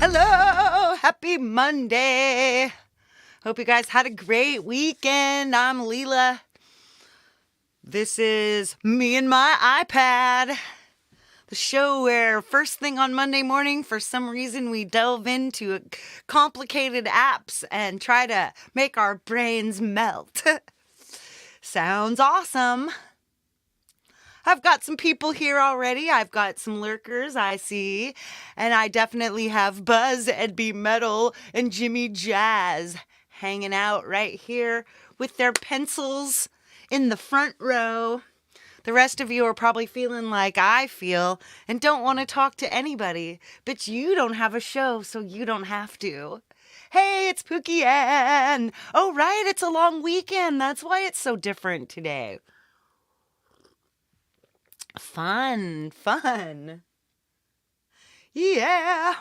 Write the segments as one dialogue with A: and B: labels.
A: Hello, happy Monday. Hope you guys had a great weekend. I'm Leela. This is me and my iPad, the show where first thing on Monday morning, for some reason, we delve into complicated apps and try to make our brains melt. Sounds awesome. I've got some people here already. I've got some lurkers, I see. And I definitely have Buzz, Ed B. Metal, and Jimmy Jazz hanging out right here with their pencils in the front row. The rest of you are probably feeling like I feel and don't want to talk to anybody. But you don't have a show, so you don't have to. Hey, it's Pookie Ann. Oh, right, it's a long weekend. That's why it's so different today. Fun. Yeah.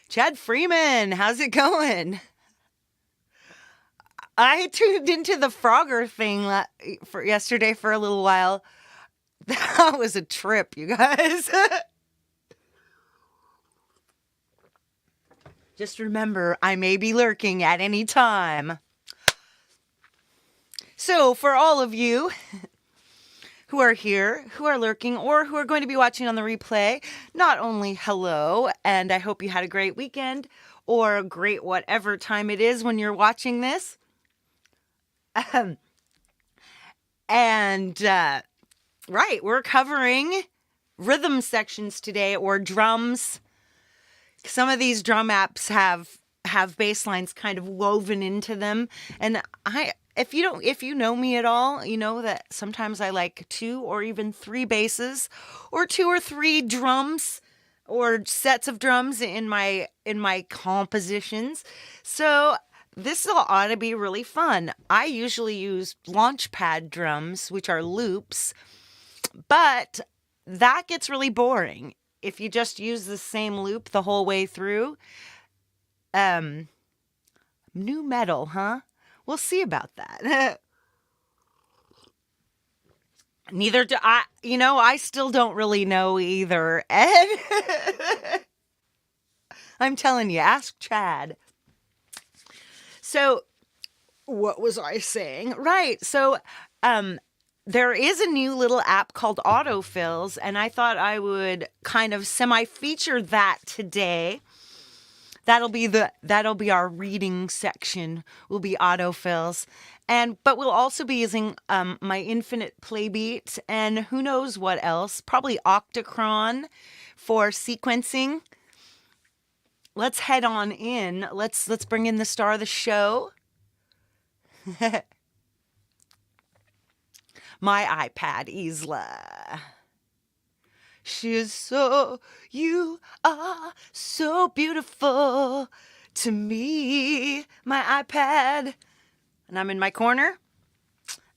A: Chad Freeman, how's it going? I tuned into the Frogger thing for yesterday for a little while. That was a trip, you guys. Just remember, I may be lurking at any time. So, for all of you who are here, who are lurking, or who are going to be watching on the replay, not only hello, and I hope you had a great weekend, or a great whatever time it is when you're watching this. Right, we're covering rhythm sections today, or drums. Some of these drum apps have bass lines kind of woven into them, and if you know me at all, you know that sometimes I like 2 or even 3 basses, or 2 or 3 drums, or sets of drums in my compositions. So this ought to be really fun. I usually use launchpad drums, which are loops, but that gets really boring if you just use the same loop the whole way through. New metal, huh? We'll see about that. Neither do I. I still don't really know either, Ed. I'm telling you, ask Chad. So, what was I saying? Right, so there is a new little app called Autofills, and I thought I would kind of semi-feature that today. That'll be our reading section. Will be autofills, but we'll also be using my Infinite Playbeat and who knows what else. Probably Octocron for sequencing. Let's head on in. Let's bring in the star of the show. My iPad, Isla. You are so beautiful to me, my iPad. And I'm in my corner.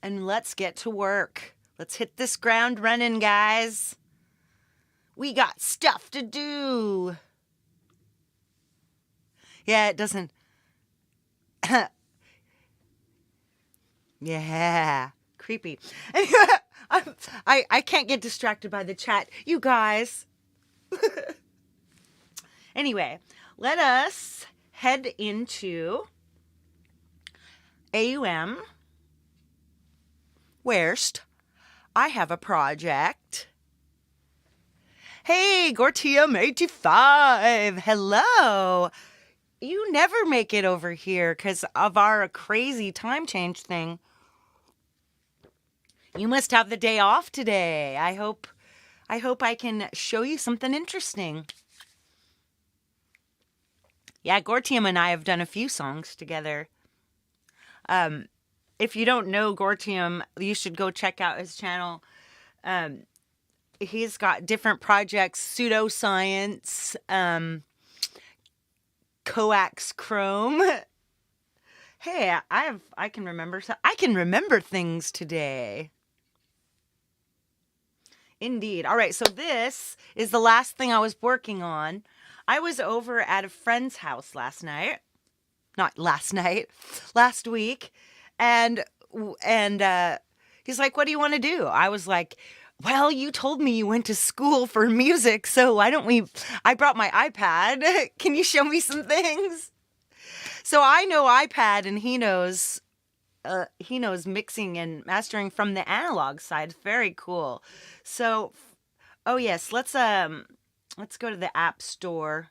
A: And let's get to work. Let's hit this ground running, guys. We got stuff to do. Yeah, it doesn't. Yeah, creepy. I can't get distracted by the chat. You guys. Anyway, let us head into AUM. Worst. I have a project. Hey, Gortium85. Hello. You never make it over here because of our crazy time change thing. You must have the day off today. I hope I can show you something interesting. Yeah, Gortium and I have done a few songs together. If you don't know Gortium, you should go check out his channel. He's got different projects, Pseudoscience, Coax Chrome. Hey, I can remember things today. Indeed. All right, so this is the last thing I was working on. I was over at a friend's house last week, and he's like, "What do you want to do?" I was like, Well, you told me you went to school for music, so why don't we? I brought my iPad. Can you show me some things? So I know iPad, and he knows mixing and mastering from the analog side. Very cool. So, oh yes, let's go to the App Store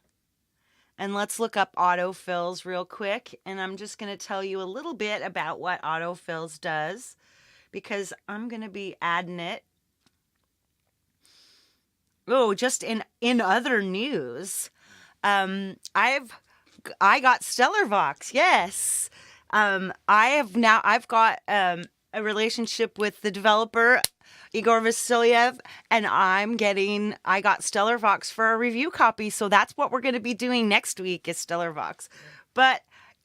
A: and let's look up autofills real quick. And I'm just going to tell you a little bit about what autofills does because I'm going to be adding it. Oh, just in other news, I got Stellar Vox. Yes. I've got a relationship with the developer Igor Vasilyev, and I got Stellar Vox for a review copy. So that's what we're going to be doing next week is Stellar Vox. But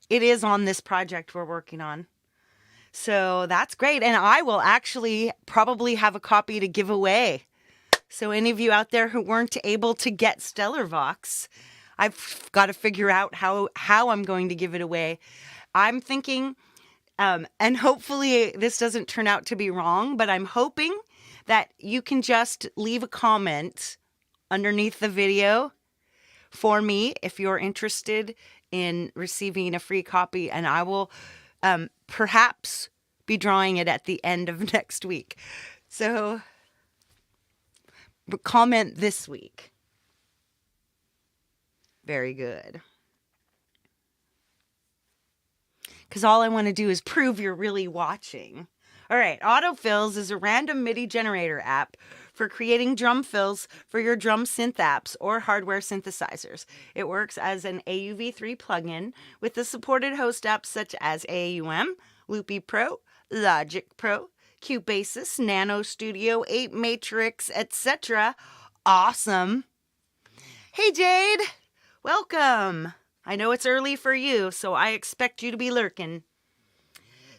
A: it is on this project we're working on. So that's great. And I will actually probably have a copy to give away. So any of you out there who weren't able to get Stellar Vox, I've got to figure out how I'm going to give it away. I'm thinking, and hopefully this doesn't turn out to be wrong, but I'm hoping that you can just leave a comment underneath the video for me if you're interested in receiving a free copy, and I will perhaps be drawing it at the end of next week. So comment this week. Very good. Because all I want to do is prove you're really watching. All right, Autofills is a random MIDI generator app for creating drum fills for your drum synth apps or hardware synthesizers. It works as an AUV3 plugin with the supported host apps such as AUM, Loopy Pro, Logic Pro, Cubasis, Nano Studio, 8 Matrix, etc. Awesome. Hey Jade, welcome. I know it's early for you, so I expect you to be lurking.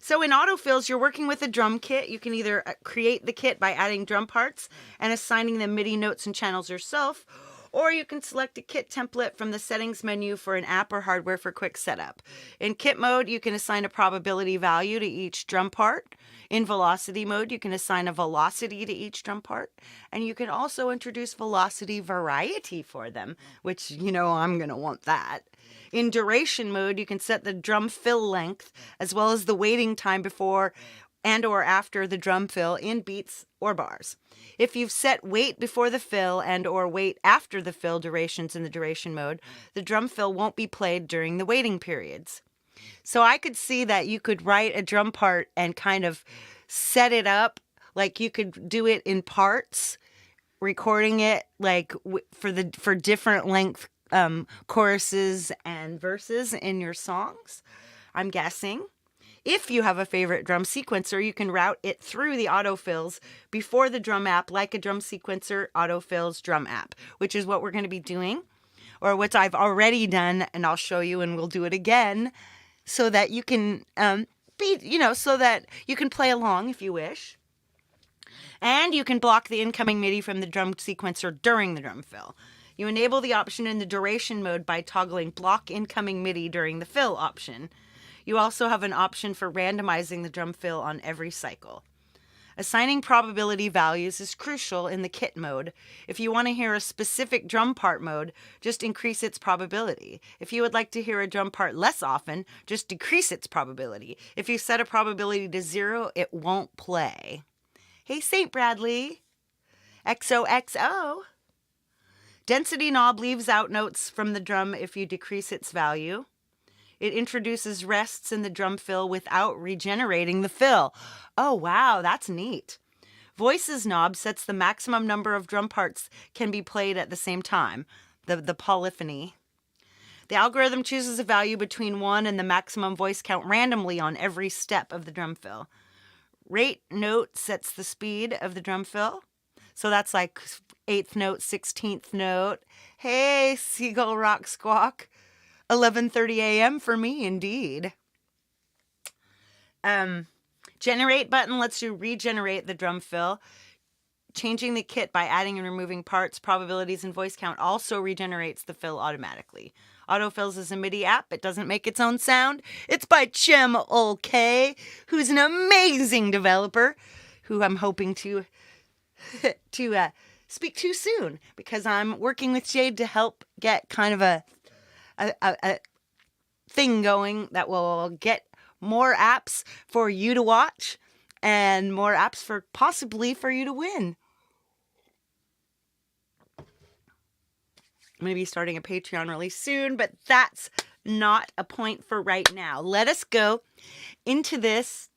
A: So in Autofills, you're working with a drum kit. You can either create the kit by adding drum parts and assigning them MIDI notes and channels yourself, or you can select a kit template from the settings menu for an app or hardware for quick setup. In kit mode, you can assign a probability value to each drum part. In velocity mode, you can assign a velocity to each drum part, and you can also introduce velocity variety for them, which, I'm going to want that. In duration mode, you can set the drum fill length as well as the waiting time before and or after the drum fill in beats or bars. If you've set wait before the fill and or wait after the fill durations in the duration mode, the drum fill won't be played during the waiting periods. So I could see that you could write a drum part and kind of set it up, like you could do it in parts, recording it like for different length choruses and verses in your songs, I'm guessing. If you have a favorite drum sequencer, you can route it through the autofills before the drum app, like a drum sequencer autofills drum app, which is what we're going to be doing, or what I've already done, and I'll show you, and we'll do it again, so that you can so that you can play along if you wish. And you can block the incoming MIDI from the drum sequencer during the drum fill. You enable the option in the duration mode by toggling block incoming MIDI during the fill option. You also have an option for randomizing the drum fill on every cycle. Assigning probability values is crucial in the kit mode. If you want to hear a specific drum part mode, just increase its probability. If you would like to hear a drum part less often, just decrease its probability. If you set a probability to 0, it won't play. Hey, St. Bradley. XOXO. Density knob leaves out notes from the drum if you decrease its value. It introduces rests in the drum fill without regenerating the fill. Oh, wow, that's neat. Voices knob sets the maximum number of drum parts can be played at the same time, the polyphony. The algorithm chooses a value between 1 and the maximum voice count randomly on every step of the drum fill. Rate note sets the speed of the drum fill. So that's like 8th note, 16th note. Hey, Seagull Rock Squawk. 11:30 a.m. for me, indeed. Generate button lets you regenerate the drum fill. Changing the kit by adding and removing parts, probabilities, and voice count also regenerates the fill automatically. Autofills is a MIDI app. It doesn't make its own sound. It's by Cem Olcay, who's an amazing developer who I'm hoping to to speak too soon because I'm working with Jade to help get kind of a thing going that will get more apps for you to watch and more apps for possibly for you to win. I'm going to be starting a Patreon really soon, but that's not a point for right now. Let us go into this.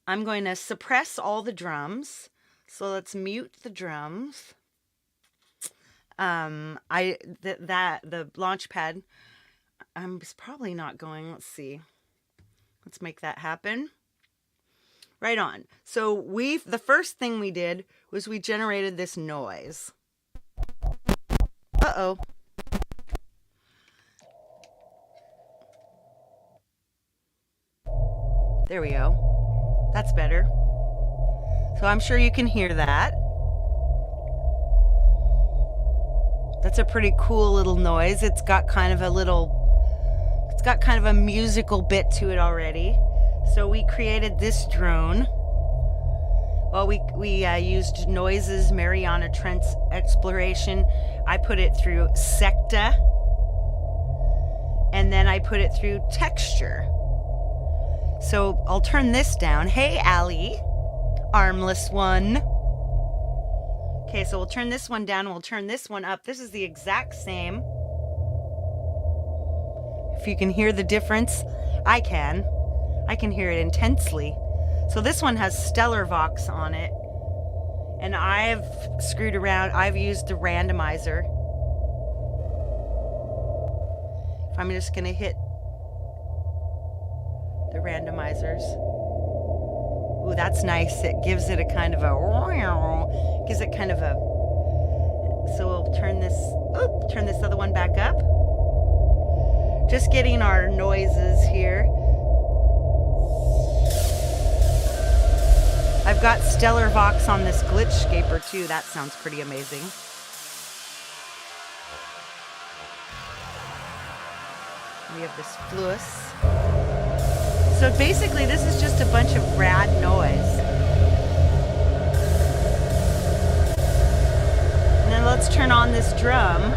A: I'm going to suppress all the drums. So let's mute the drums. The launch pad, it's probably not going. Let's see. Let's make that happen. Right on. So the first thing we did was we generated this noise. Uh-oh. There we go. That's better. So I'm sure you can hear that. That's a pretty cool little noise. It's got kind of a musical bit to it already. So we created this drone. Well, we used Noises Mariana Trench Exploration. I put it through Secta. And then I put it through Texture. So I'll turn this down. Hey, Allie. Armless one. Okay, so we'll turn this one down and we'll turn this one up. This is the exact same. If you can hear the difference, I can. I can hear it intensely. So this one has Stellar Vox on it. And I've screwed around. I've used the randomizer. If I'm just going to hit the randomizers. Ooh, that's nice. It gives it a kind of a... So we'll turn this other one back up. Just getting our noises here. I've got Stellar Vox on this Glitchscaper too. That sounds pretty amazing. We have this Fluus. So basically this is just a bunch of rad noise. And then let's turn on this drum.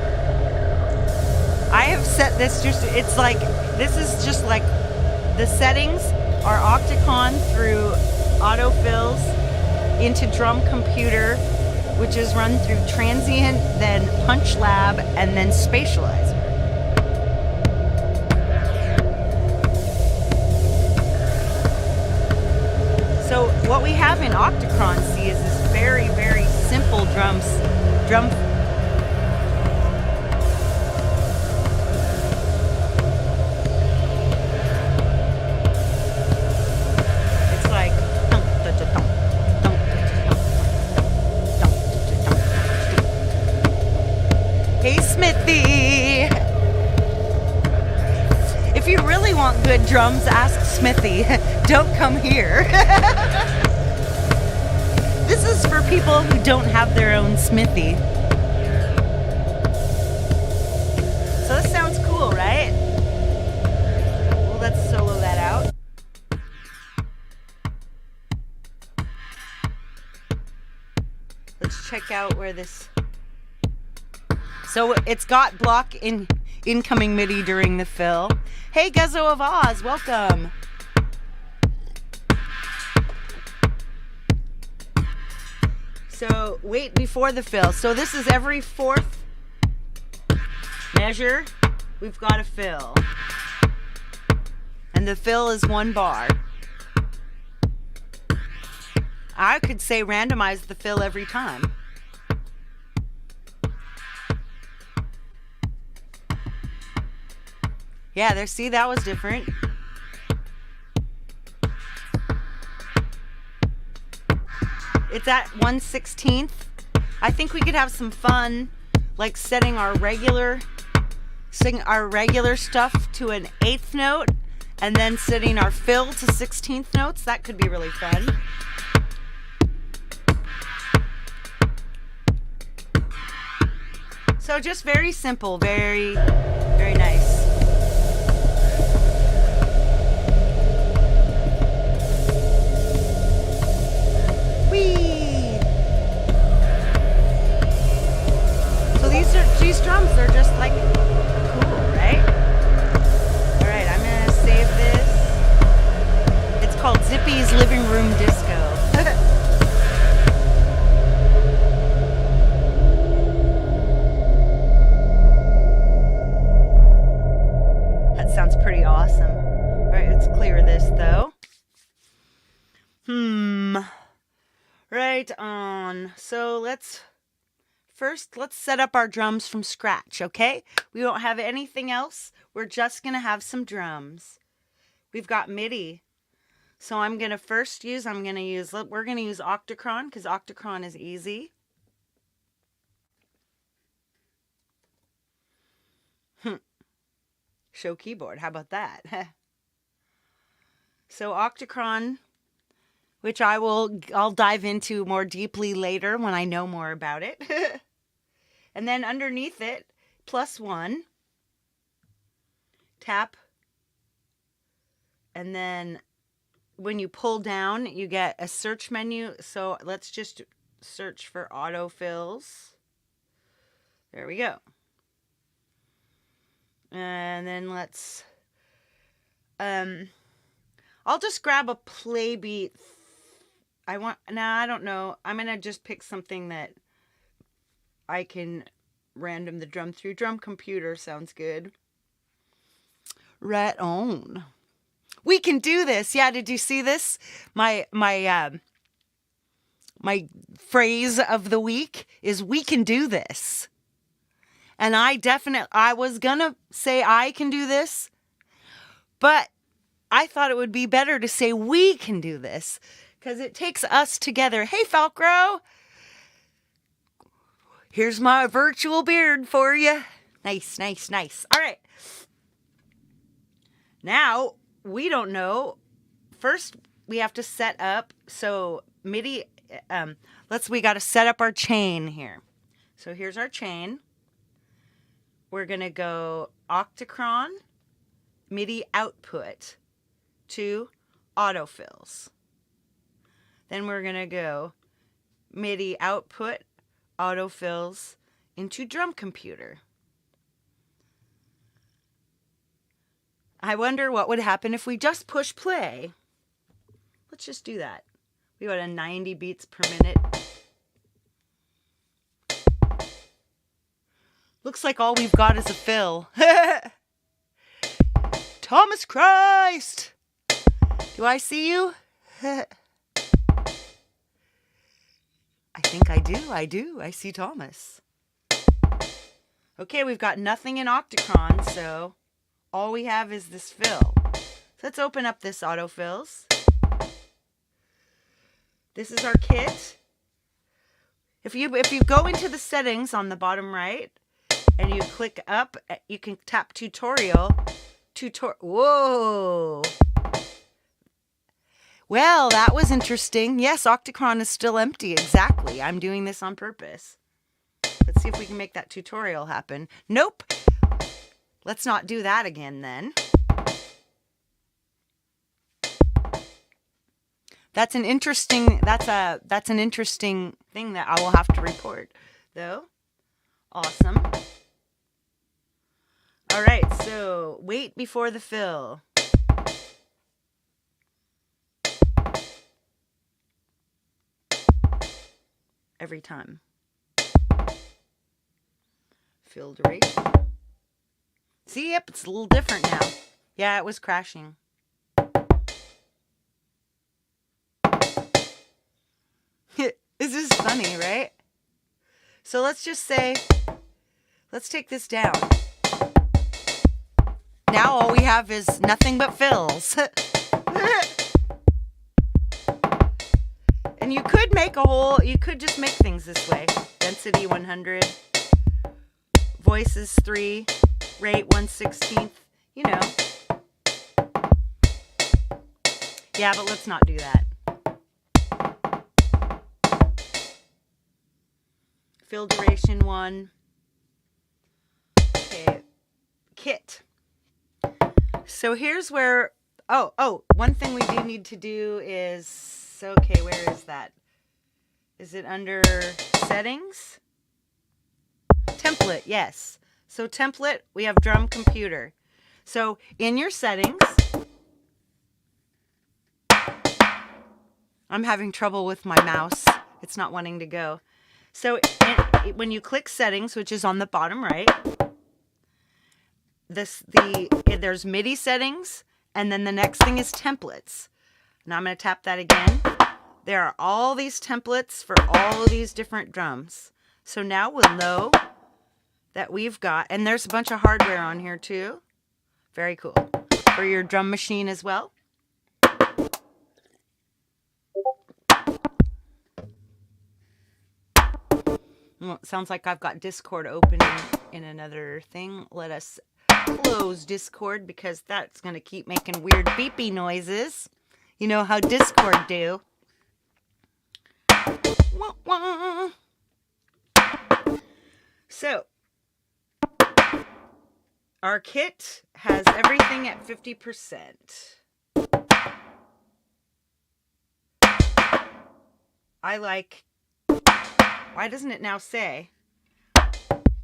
A: I have set this this is just like the settings are Octacon through autofills into Drum Computer, which is run through Transient, then Punch Lab, and then Spatializer. So what we have in Octacron C is this very, very simple drum. It's like hey Smithy. If you really want good drums, ask Smithy. Don't come here. This is for people who don't have their own Smithy. So this sounds cool, right? Well, let's solo that out. Let's check out where this... So it's got block incoming MIDI during the fill. Hey, Guzzo of Oz, welcome. So wait before the fill. So this is every fourth measure, we've got a fill. And the fill is 1 bar. I could say randomize the fill every time. Yeah, there, see, that was different. It's at 1/16. I think we could have some fun, like setting our regular stuff to an 8th note, and then setting our fill to 16th notes. That could be really fun. So just very simple, very, very nice. Whee! these drums, they're just like cool, right? All right, I'm gonna save this. It's called Zippy's Living Room Disco. That sounds pretty awesome. All right, let's clear this though. Right on. So let's set up our drums from scratch, okay? We don't have anything else. We're just going to have some drums. We've got MIDI. So we're going to use Octocron because Octocron is easy. Show keyboard. How about that? So Octocron, which I'll dive into more deeply later when I know more about it. And then underneath it, +1, tap, and then when you pull down, you get a search menu. So let's just search for autofills. There we go. And then let's, I'll just grab a Playbeat. I don't know. I'm going to just pick something that I can random the drum through. Drum computer sounds good. Right on. We can do this. Yeah, did you see this? My phrase of the week is we can do this. And I was gonna say I can do this, but I thought it would be better to say we can do this because it takes us together. Hey, Falcro. Here's my virtual beard for you. Nice, nice, nice. All right. Now, we don't know. First, we have to set up. So MIDI, we got to set up our chain here. So here's our chain. We're going to go Octocron, MIDI output to autofills. Then we're going to go MIDI output, autofills into drum computer. I wonder what would happen if we just push play. Let's just do that. We got a 90 beats per minute. Looks like all we've got is a fill. Thomas Christ! Do I see you? I think I do. I see Thomas. Okay, we've got nothing in Octocron, so all we have is this fill. So let's open up this autofills. This is our kit. If you go into the settings on the bottom right and you click up, you can tap tutorial. Whoa. Well, that was interesting. Yes, Octocron is still empty. Exactly. I'm doing this on purpose. Let's see if we can make that tutorial happen. Nope. Let's not do that again then. That's an interesting thing that I will have to report, though. Awesome. All right, so wait before the fill. Every time. Fill rate. See, yep, it's a little different now. Yeah, it was crashing. This is funny, right? So let's just say, let's take this down. Now all we have is nothing but fills. And you could just make things this way. Density 100, voices 3, rate 1/16, you know. Yeah, but let's not do that. Fill duration 1. Okay, kit. So here's where, one thing we do need to do is, okay, where is that? Is it under settings? Template, yes. So template, we have drum computer. So in your settings, I'm having trouble with my mouse. It's not wanting to go. So when you click settings, which is on the bottom right, there's MIDI settings, and then the next thing is templates. Now I'm going to tap that again. There are all these templates for all of these different drums. So now we'll know that we've got, and there's a bunch of hardware on here too. Very cool. For your drum machine as well. Well, it sounds like I've got Discord open in another thing. Let us close Discord because that's going to keep making weird beepy noises. You know how Discord do. Wah, wah. So, our kit has everything at 50%. I like, why doesn't it now say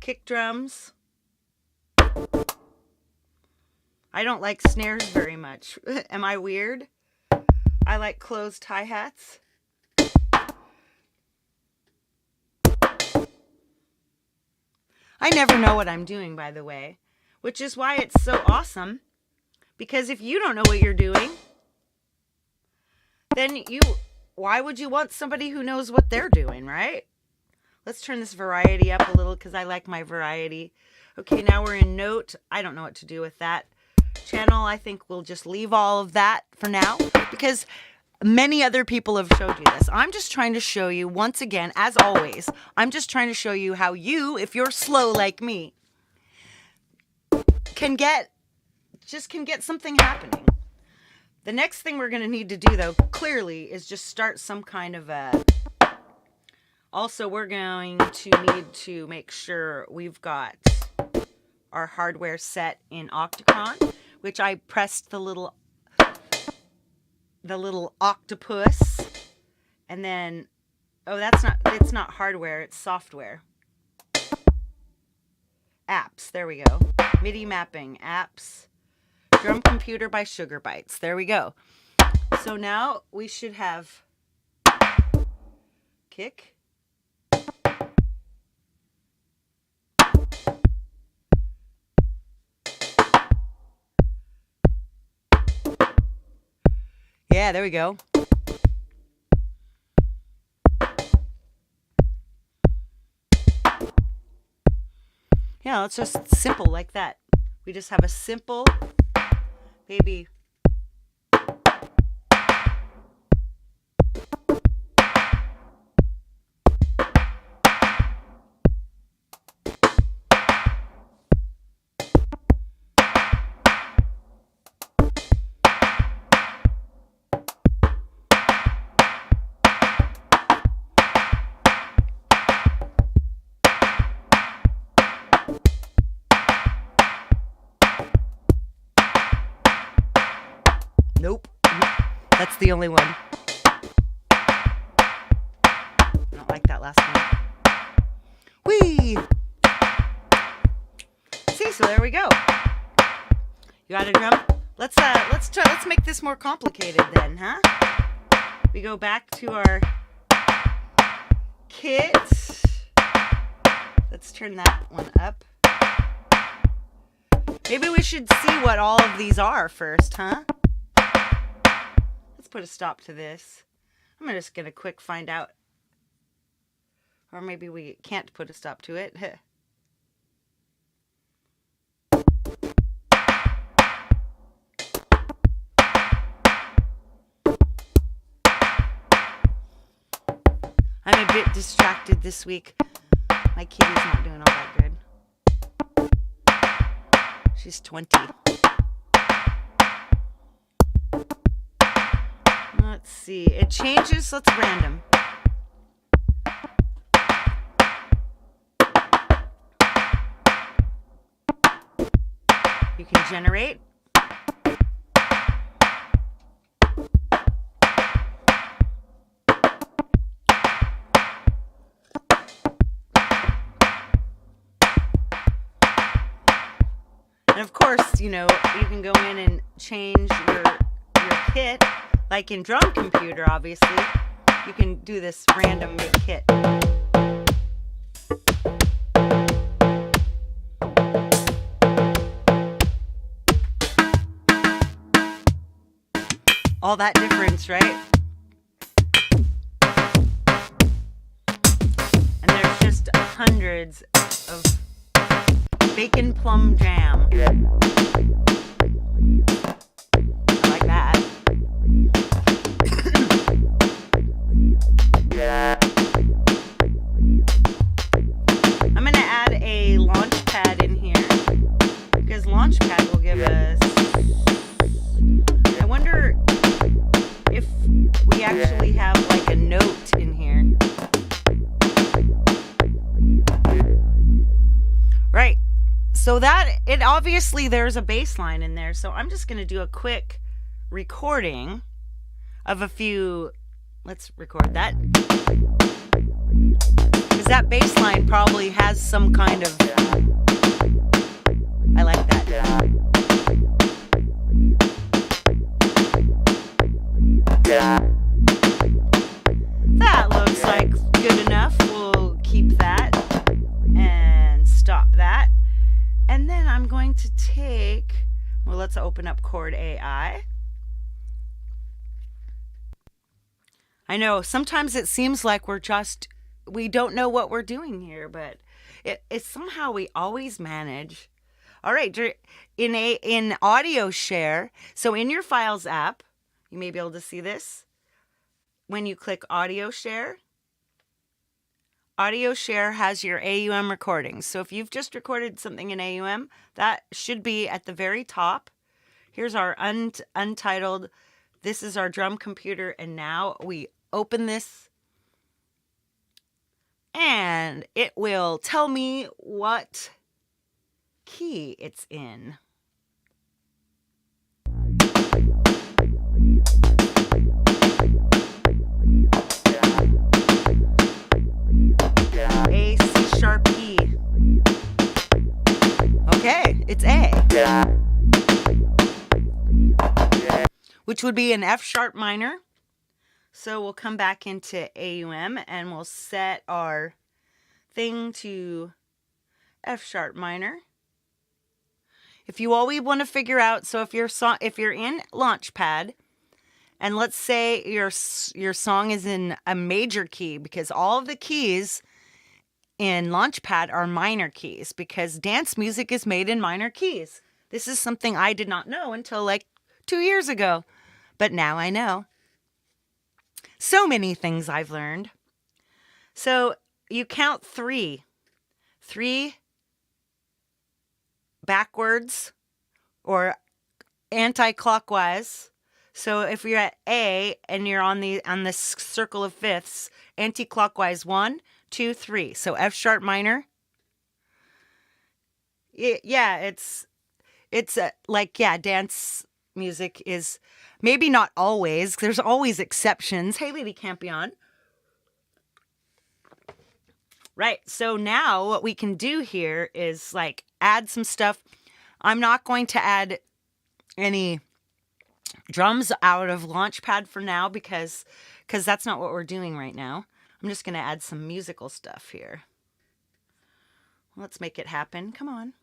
A: kick drums? I don't like snares very much. Am I weird? I like closed hi-hats. I never know what I'm doing, by the way, which is why it's so awesome. Because if you don't know what you're doing, then why would you want somebody who knows what they're doing, right? Let's turn this variety up a little because I like my variety. Okay, now we're in note. I don't know what to do with that. Channel, I think we'll just leave all of that for now because many other people have showed you this. I'm just trying to show you, once again, as always, I'm just trying to show you how you, if you're slow like me, can get something happening. The next thing we're going to need to do, though, clearly, is just start some kind of a... Also, we're going to need to make sure we've got our hardware set in Octocon, which I pressed the little octopus, and then, oh, it's not hardware, it's software. Apps, there we go. MIDI mapping, apps, drum computer by Sugar Bytes. There we go. So now we should have kick. Yeah, there we go. Yeah, it's just simple like that. We just have a simple, maybe. Nope. That's the only one. I don't like that last one. Whee! See, so there we go. You got a drum? Let's make this more complicated then, huh? We go back to our kit. Let's turn that one up. Maybe we should see what all of these are first, huh? Let's put a stop to this. I'm just going to quick find out. Or maybe we can't put a stop to it. I'm a bit distracted this week. My kitty's not doing all that good. She's 20. Let's see. It changes. Let's random. You can generate. And of course, you know, you can go in and change your kit, like in Drum Computer, obviously. You can do this random make kit. All that difference, right? And there's just hundreds of bacon plum jam. I like that. I'm going to add a launch pad in here because launch pad will give us, I wonder if we actually have like a note in here. Right. So that, it obviously there's a bass line in there. So I'm just going to do a quick recording of a few. Let's record that. Because that bass line probably has some kind of, I like that. That looks like good enough. We'll keep that and stop that. And then I'm going to take, well, let's open up Chord AI. I know sometimes it seems like we don't know what we're doing here, but it's somehow we always manage. All right, in audio share, so in your Files app, you may be able to see this. When you click audio share has your AUM recordings. So if you've just recorded something in AUM, that should be at the very top. Here's our untitled, this is our Drum Computer, and now we open this and it will tell me what key it's in. A, C sharp, E. Okay, it's A. Which would be an F sharp minor. So we'll come back into AUM and we'll set our thing to F sharp minor. If you always want to figure out, so if you're in Launchpad, and let's say your song is in a major key, because all of the keys in Launchpad are minor keys, because dance music is made in minor keys. This is something I did not know until like 2 years ago, but now I know. So many things I've learned. So you count 3 backwards or anti-clockwise. So if you're at A and you're on this circle of fifths, anti-clockwise 1, 2, 3. So F sharp minor. It's dance music is maybe not always. There's always exceptions. Hey, Lady Campion. Right. So now what we can do here is like add some stuff. I'm not going to add any drums out of Launchpad for now because that's not what we're doing right now. I'm just going to add some musical stuff here. Let's make it happen. Come on.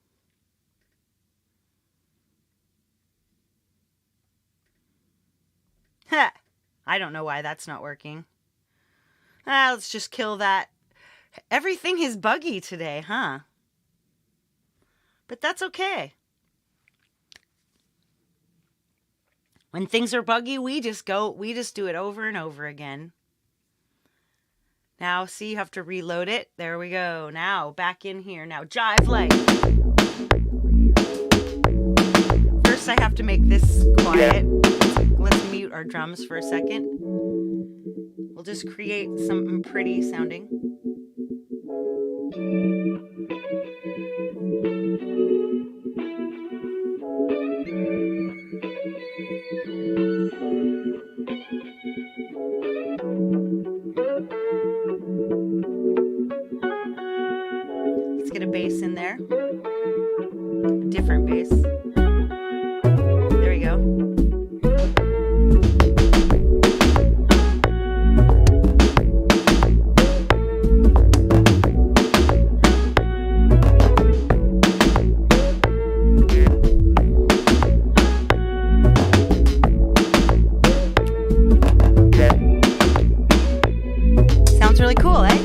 A: I don't know why that's not working. Let's just kill that. Everything is buggy today, huh? But that's okay. When things are buggy, we just do it over and over again. Now, see, you have to reload it. There we go. Now, back in here. Now, jive light. First, I have to make this quiet. Let's mute our drums for a second. We'll just create something pretty sounding. Let's get a bass in there. A different bass. voice. There we go. Sounds really cool, eh?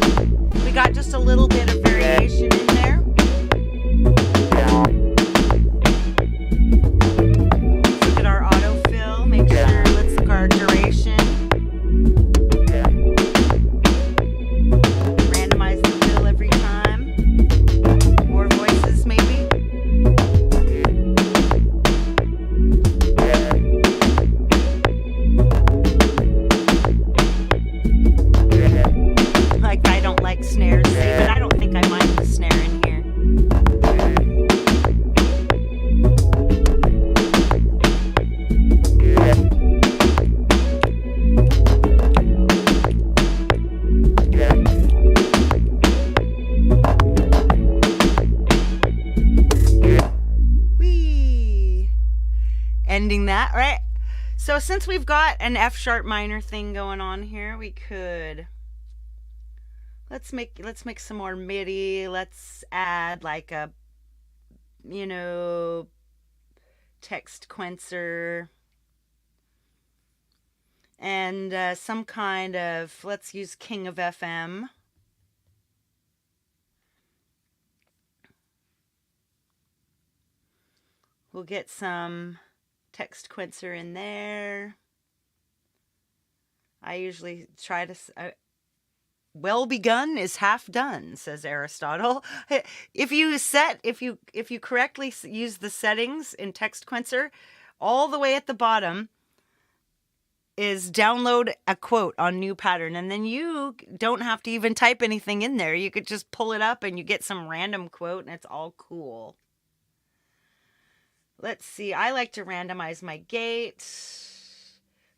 A: We got just a little bit of variation in there. Let's look at our autofill. Make sure, let's look at our duration. Randomize the fill every time. More voices, maybe. Like, I don't like snares, but I don't think I mind the snare in here. Whee! Ending that, right? So since we've got an F sharp minor thing going on here, we could let's make some more MIDI. Let's add like a text quenser and some kind of, let's use King of FM. We'll get some text quenser in there. I usually try to well begun is half done, says Aristotle. If you correctly use the settings in text quenser, all the way at the bottom is download a quote on new pattern, and then you don't have to even type anything in there. You could just pull it up and you get some random quote and it's all cool. Let's see, I like to randomize my gate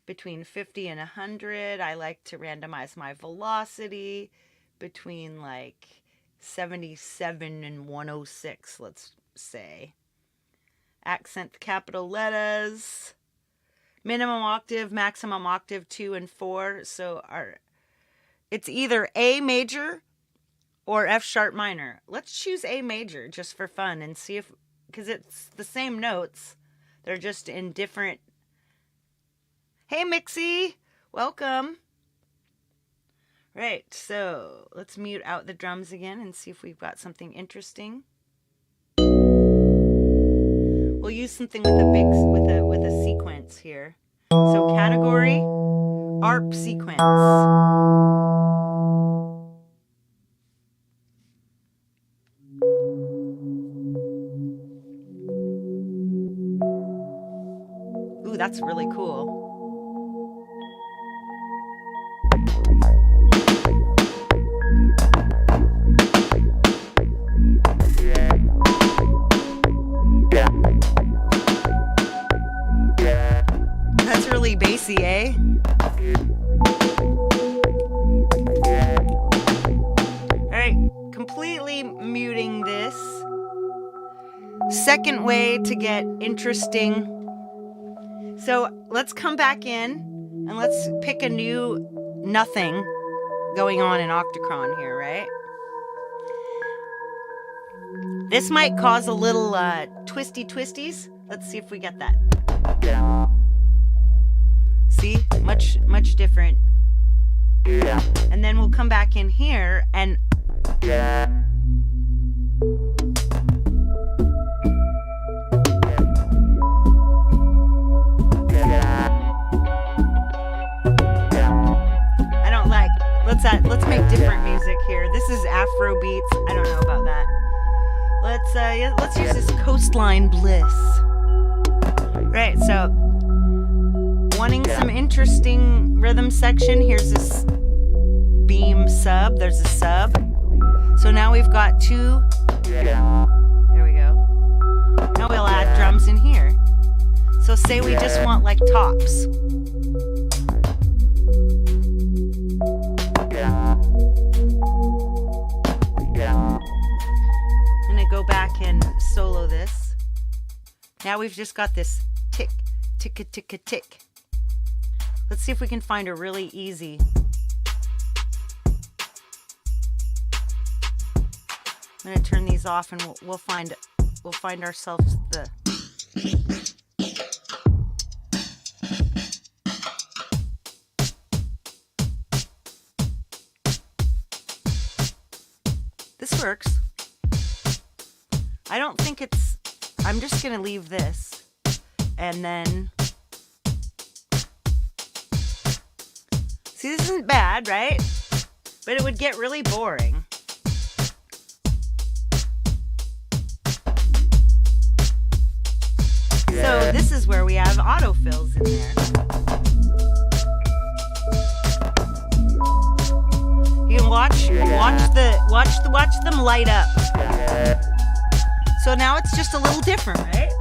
A: between 50 and 100. I like to randomize my velocity between like 77 and 106, let's say. Accent the capital letters. Minimum octave, maximum octave 2 and 4. So it's either A major or F sharp minor. Let's choose A major just for fun and see if, because it's the same notes. They're just in different. Hey, Mixie, welcome. Right, so let's mute out the drums again and see if we've got something interesting. We'll use something with a sequence here. So category, ARP sequence. Ooh, that's really cool. That's really bassy, eh? Alright, completely muting this. Second way to get interesting. So let's come back in and let's pick a new nothing going on in octachron here, right? This might cause a little twisties. Let's see if we get that. See? Much different. And then we'll come back in here and let's make different music here. This is Afro beats. I don't know about that. Let's use this Coastline Bliss. Right, so wanting some interesting rhythm section. Here's this beam sub. There's a sub. So now we've got two. There we go. Now we'll add drums in here. So say we just want like tops. I'm gonna go back and solo this. Now we've just got this tick, tick, tick, tick. Let's see if we can find a really easy. I'm gonna turn these off, and we'll find ourselves the. This works. I don't think it's. I'm just gonna leave this, and then. See, this isn't bad, right? But it would get really boring. So this is where we have autofills in there. You can watch them light up. So now it's just a little different, right?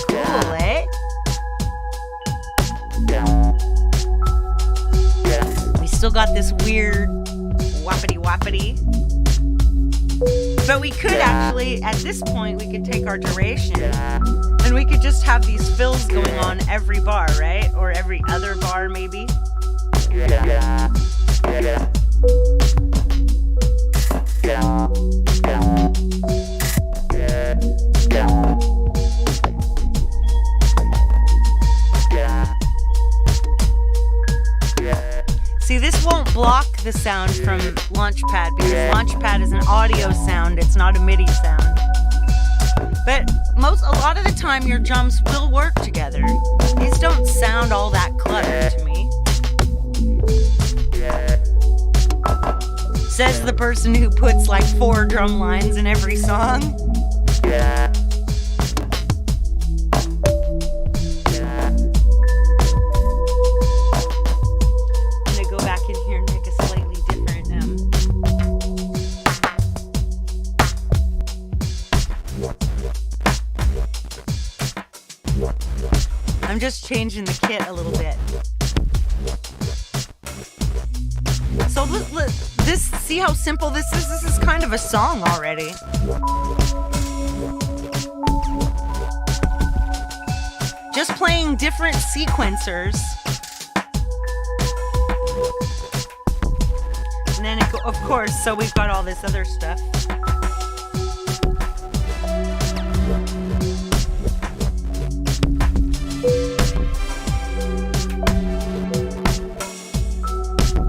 A: Cool, eh? We still got this weird whoppity. But we could actually, at this point, we could take our duration and we could just have these fills going on every bar, right? Or every other bar, maybe. See, this won't block the sound from Launchpad because Launchpad is an audio sound, it's not a MIDI sound. But a lot of the time your drums will work together. These don't sound all that cluttered to me. Says the person who puts like 4 drum lines in every song. I'm just changing the kit a little bit. So see how simple this is? This is kind of a song already. Just playing different sequencers. And then, of course, so we've got all this other stuff.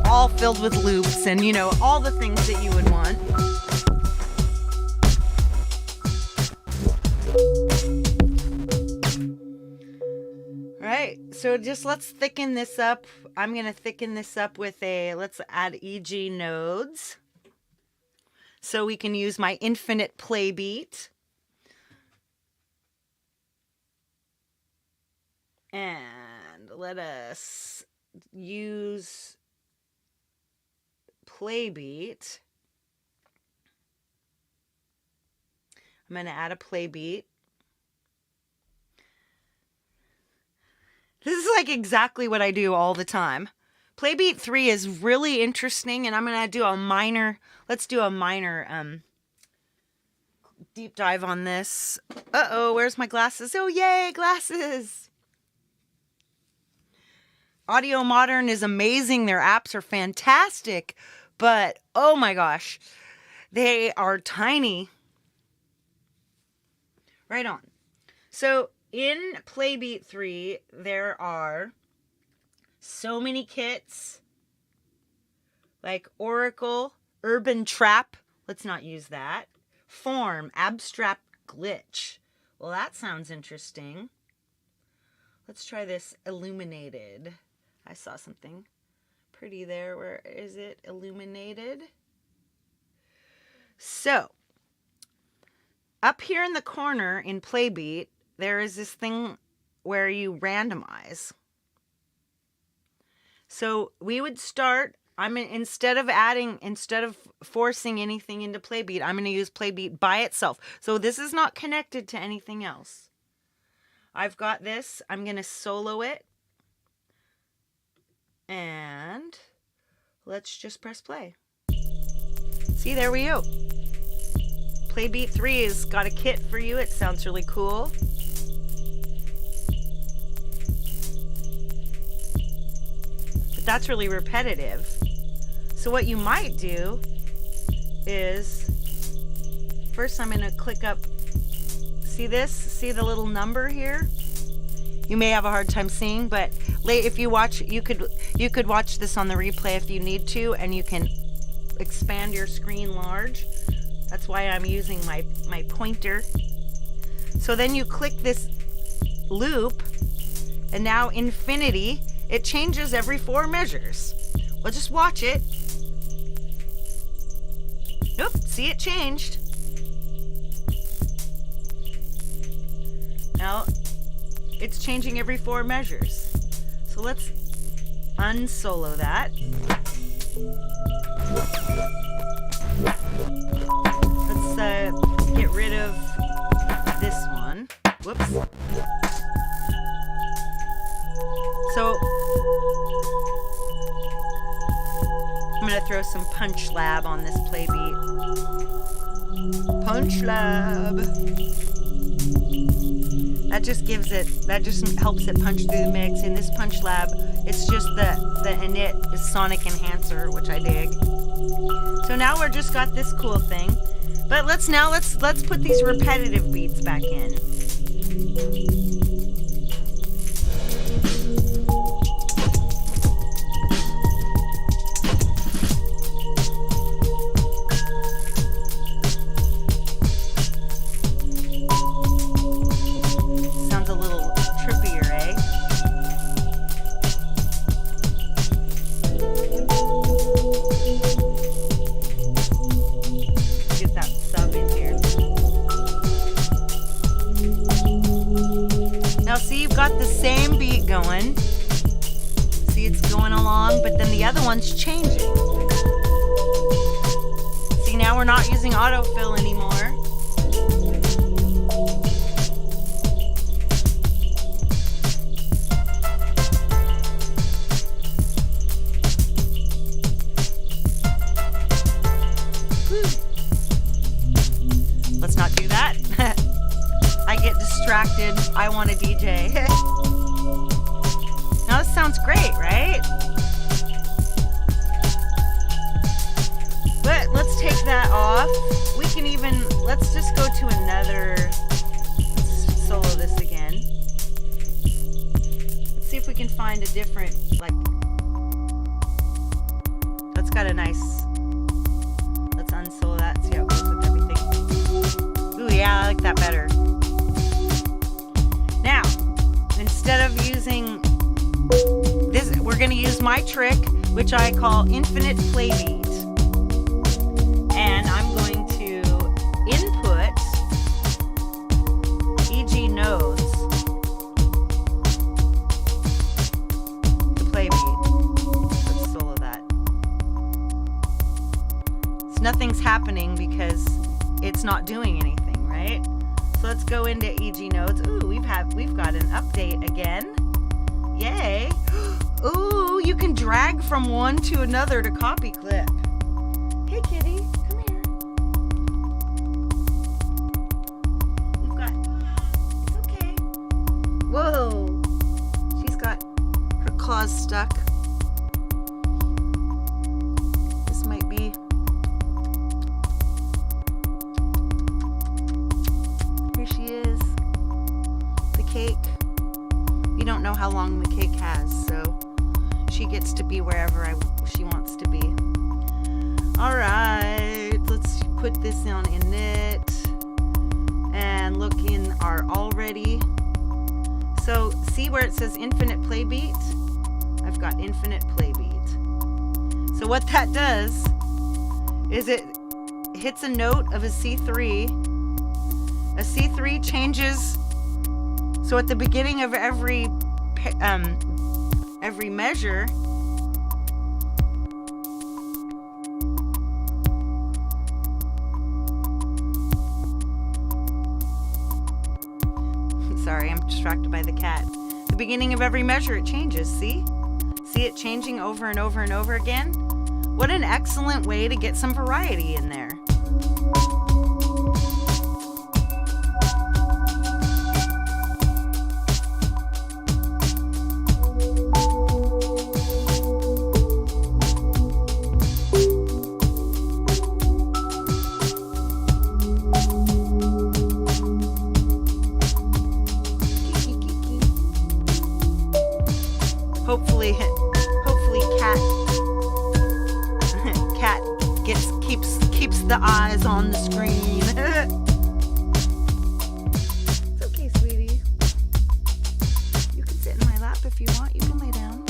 A: All filled with loops and, you know, all the things that you would want. Right, so just let's thicken this up. I'm going to thicken this up with let's add EG nodes. So we can use my Infinite Playbeat. And let us use Playbeat. I'm going to add a Playbeat. This is like exactly what I do all the time. Playbeat 3 is really interesting, and I'm going to do a minor, let's do a minor deep dive on this. Uh-oh, where's my glasses? Oh, yay, glasses! Audio Modern is amazing. Their apps are fantastic, but oh my gosh, they are tiny. Right on. So in Playbeat 3, there are so many kits, like Oracle, Urban Trap. Let's not use that. Form, Abstract Glitch. Well, that sounds interesting. Let's try this Illuminated. I saw something pretty there. Where is it? Illuminated. So, up here in the corner in Playbeat, there is this thing where you randomize. So we would start, instead of forcing anything into Playbeat, I'm going to use Playbeat by itself. So this is not connected to anything else. I've got this. I'm going to solo it. And let's just press play. See, there we go. Playbeat 3 has got a kit for you. It sounds really cool. But that's really repetitive. So what you might do is, first I'm going to click up, see this? See the little number here? You may have a hard time seeing, but if you watch, you could watch this on the replay if you need to, and you can expand your screen large. That's why I'm using my pointer. So then you click this loop, and now infinity, it changes every 4 measures. Well, just watch it. Nope, see, it changed. Now, it's changing every 4 measures. So let's unsolo that. Let's get rid of this one. Whoops. So I'm going to throw some Punch Lab on this Playbeat. Punch Lab. That just helps it punch through the mix. In this Punch Lab, it's just the init is sonic enhancer, which I dig. So now we're just got this cool thing. But let's put these repetitive beats back in. Got the same beat going. See, it's going along, but then the other one's changing. See, now we're not using autofill anymore. Let's not do that. I get distracted. I want a DJ. Now this sounds great, right? But let's take that off. We can even, let's just go to another, let's solo this again. Let's see if we can find a different, like, that's got a nice, let's unsolo that, see how it goes with everything. Ooh, yeah, I like that better. Now, instead of using this, we're going to use my trick, which I call Infinite Playbeat. And I'm going to input EG nodes to Playbeat. Let's solo that. So nothing's happening because it's not doing anything, right? So let's go into EG nodes. Ooh, we've got an update again. Yay. Ooh, you can drag from one to another to copy clip. Hey kitty, come here. We've got, it's okay. Whoa, she's got her claws stuck. This might be, here she is, the cake. We don't know how long the cake has, so she gets to be wherever she wants to be. All right, let's put this on init and look in our already. So see where it says Infinite Playbeat? I've got Infinite Playbeat. So what that does is it hits a note of a C3. A C3 changes. So at the beginning of every measure, sorry, I'm distracted by the cat. The beginning of every measure, it changes, see? See it changing over and over and over again? What an excellent way to get some variety in there. Hopefully Cat keeps the eyes on the screen. It's okay, sweetie. You can sit in my lap if you want. You can lay down.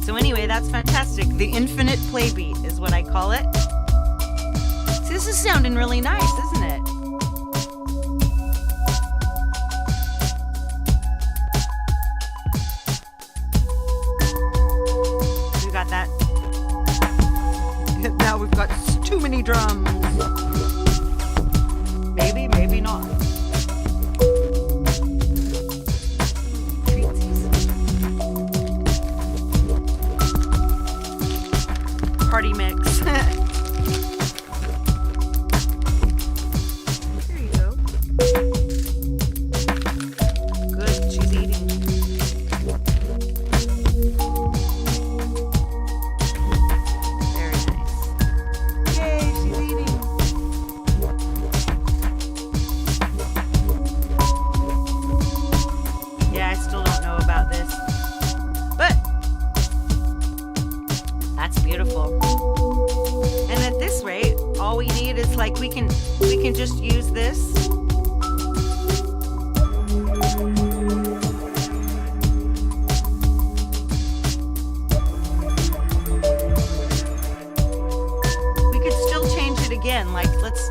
A: So anyway, that's fantastic. The Infinite Playbeat is what I call it. See, this is sounding really nice, isn't it? We got that. Now we've got too many drums. Maybe, maybe not. Party mix. There you go. Good, she's eating. Very nice. Yay, she's eating. Yeah, I still don't know about this, but that's beautiful. And at this rate, all we need is like we can just use this. We could still change it again. Like, let's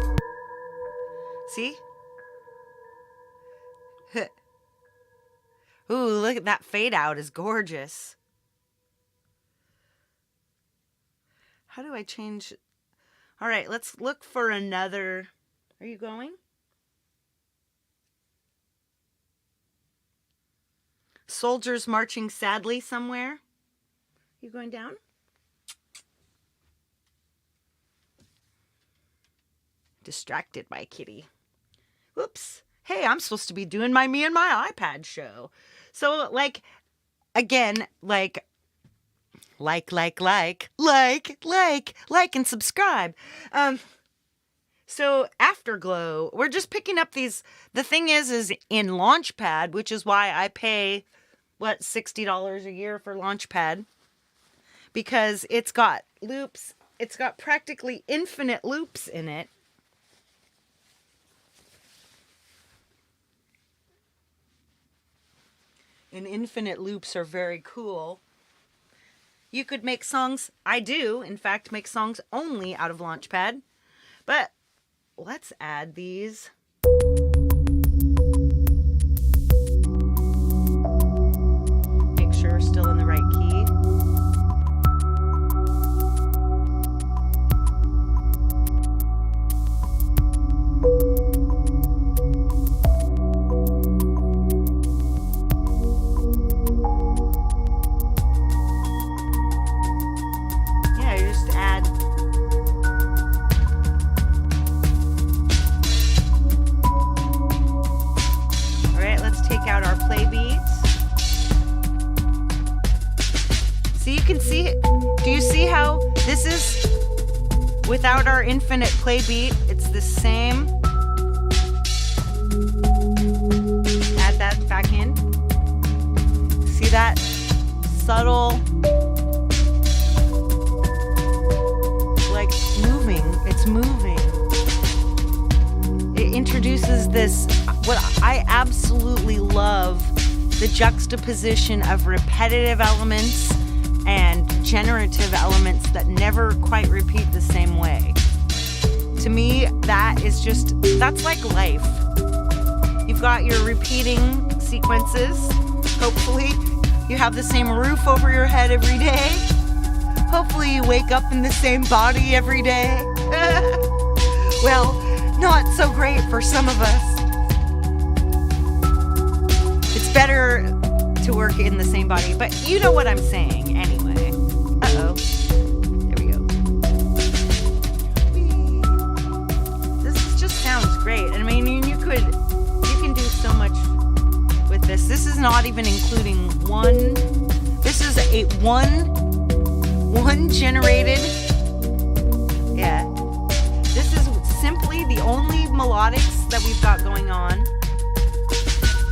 A: see. Ooh, look at that fade out is gorgeous. How do I change? All right, let's look for another. Are you going? Soldiers marching sadly somewhere. You going down? Distracted by kitty. Whoops. Hey, I'm supposed to be doing me and my iPad show. So, like, again, like and subscribe. So Afterglow, we're just picking up these. The thing is in Launchpad, which is why I pay, what, $60 a year for Launchpad, because it's got loops. It's got practically infinite loops in it. And infinite loops are very cool. You could make songs, I do, in fact, make songs only out of Launchpad. But let's add these. Make sure we're still in the right key. Out our play beats. So you can see, do you see how this is without our infinite play beat? It's the same. Add that back in. See that subtle, like moving, it's moving. It introduces this, what I absolutely love, the juxtaposition of repetitive elements and generative elements that never quite repeat the same way. To me, that is just, that's like life. You've got your repeating sequences. Hopefully you have the same roof over your head every day. Hopefully you wake up in the same body every day. Well, not so great for some of us. It's better to work in the same body, but you know what I'm saying anyway. Uh-oh. There we go. Whee. This just sounds great. I mean, you can do so much with this. This is not even including one. This is a one generated. Yeah. This is simply the only melodics that we've got going on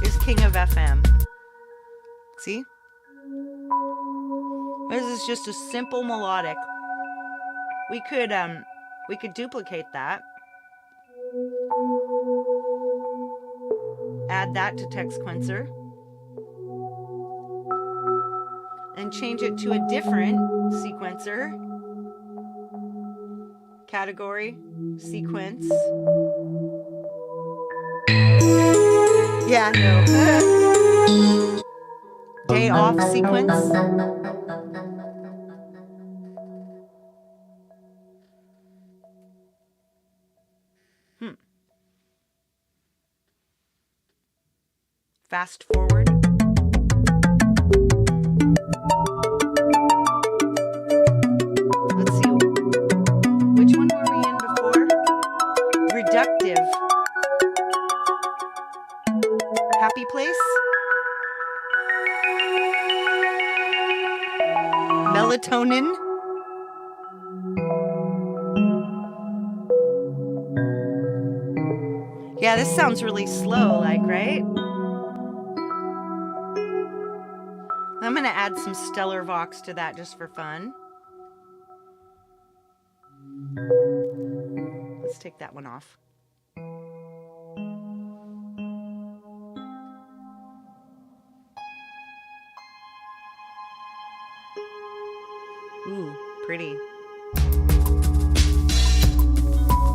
A: is King of FM. See? This is just a simple melodic. We could duplicate that. Add that to TextQuencer. And change it to a different sequencer. Category, sequence. Yeah, no. Day off sequence. Fast forward. Let's see. Which one were we in before? Reductive. Happy place. Melatonin. Yeah, this sounds really slow, like, right? I'm going to add some stellar vox to that just for fun. Let's take that one off. Ooh, pretty.